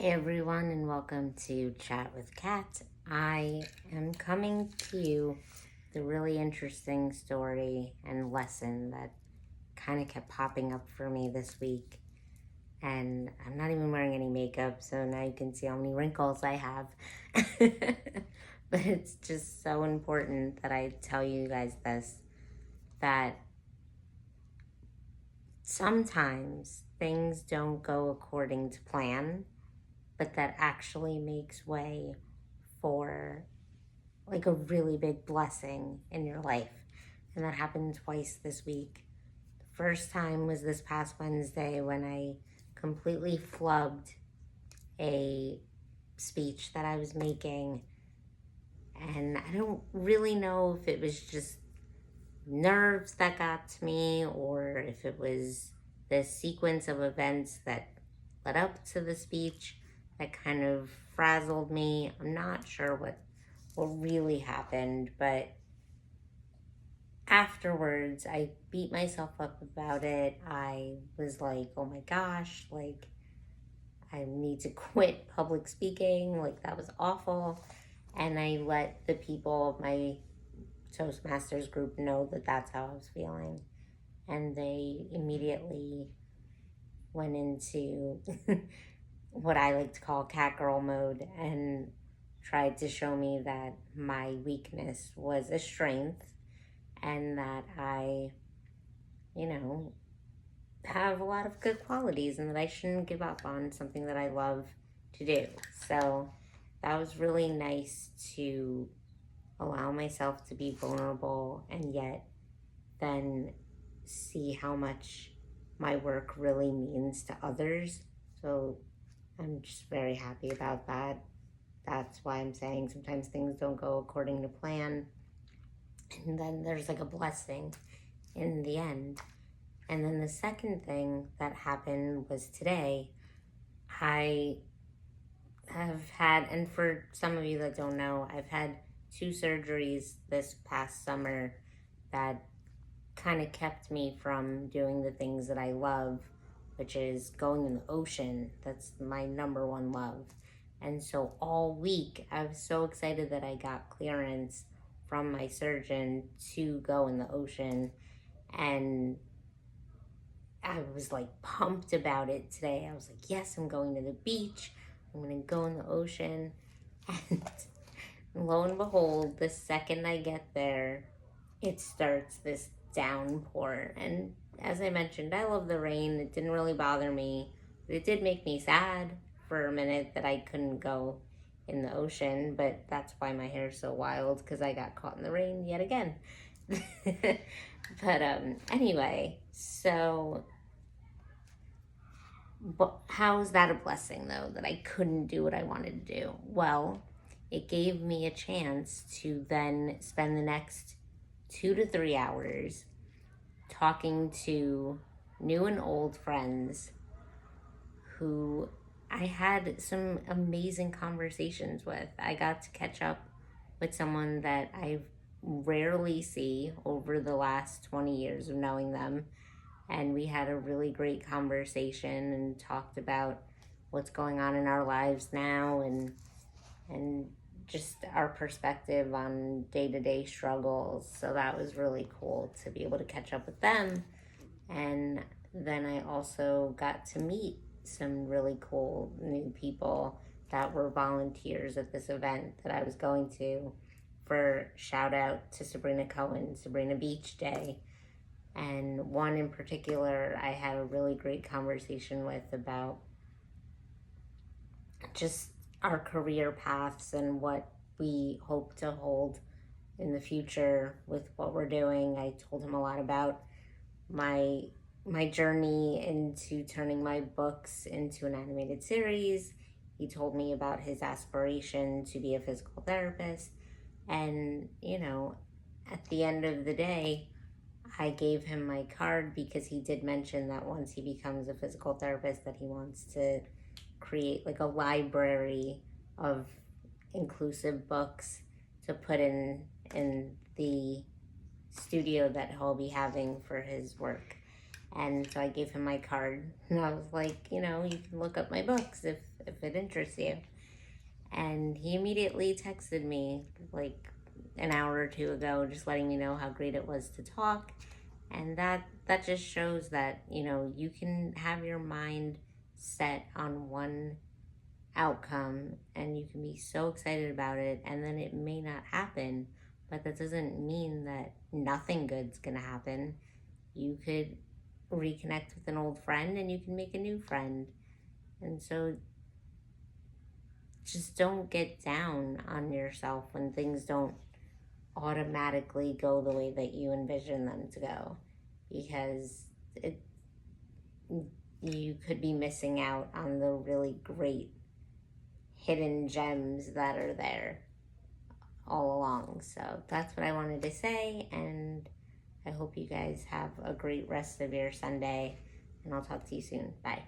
everyone, and welcome to Chat with Kat. I am coming to you with a really interesting story and lesson that kind of kept popping up for me this week. And I'm not even wearing any makeup, so now you can see how many wrinkles I have. But it's just so important that I tell you guys this, that sometimes things don't go according to plan, but that actually makes way for like a really big blessing in your life. And that happened twice this week. The first time was this past Wednesday when I completely flubbed a speech that I was making. And I don't really know if it was just nerves that got to me or if it was the sequence of events that led up to the speech that kind of frazzled me. I'm not sure what really happened, but afterwards I beat myself up about it. I was like, oh my gosh, like I need to quit public speaking. Like that was awful. And I let the people of my Toastmasters group know that that's how I was feeling. And they immediately went into what I like to call cat girl mode and tried to show me that my weakness was a strength and that I, have a lot of good qualities and that I shouldn't give up on something that I love to do. So that was really nice to allow myself to be vulnerable and yet then see how much my work really means to others. So I'm just very happy about that. That's why I'm saying sometimes things don't go according to plan. And then there's like a blessing in the end. And then the second thing that happened was today. I have had, and for some of you that don't know, I've had 2 surgeries this past summer that kind of kept me from doing the things that I love, which is going in the ocean. That's my number one love. And so all week, I was so excited that I got clearance from my surgeon to go in the ocean. And I was like pumped about it today. I was like, yes, I'm going to the beach. I'm going to go in the ocean. And lo and behold, the second I get there, it starts this downpour. And as I mentioned, I love the rain. It didn't really bother me, but it did make me sad for a minute that I couldn't go in the ocean. But that's why my hair is so wild, because I got caught in the rain yet again. But anyway, so but how is that a blessing though, that I couldn't do what I wanted to do? Well, it gave me a chance to then spend the next 2 to 3 hours talking to new and old friends who I had some amazing conversations with. I got to catch up with someone that I rarely see over the last 20 years of knowing them. And we had a really great conversation and talked about what's going on in our lives now and just our perspective on day-to-day struggles. So that was really cool to be able to catch up with them. And then I also got to meet some really cool new people that were volunteers at this event that I was going to, for shout out to Sabrina Cohen, Sabrina Beach Day. And one in particular I had a really great conversation with about just our career paths and what we hope to hold in the future with what we're doing. I told him a lot about my journey into turning my books into an animated series. He told me about his aspiration to be a physical therapist. And, at the end of the day, I gave him my card because he did mention that once he becomes a physical therapist that he wants to create like a library of inclusive books to put in the studio that he'll be having for his work. And so I gave him my card and I was like, you can look up my books if if it interests you. And he immediately texted me like an hour or two ago, just letting me know how great it was to talk. And that just shows that, you know, you can have your mind set on one outcome and you can be so excited about it, and then it may not happen, but that doesn't mean that nothing good's gonna happen. You could reconnect with an old friend and you can make a new friend. And so just don't get down on yourself when things don't automatically go the way that you envision them to go, because you could be missing out on the really great hidden gems that are there all along. So that's what I wanted to say, and I hope you guys have a great rest of your Sunday, and I'll talk to you soon. Bye.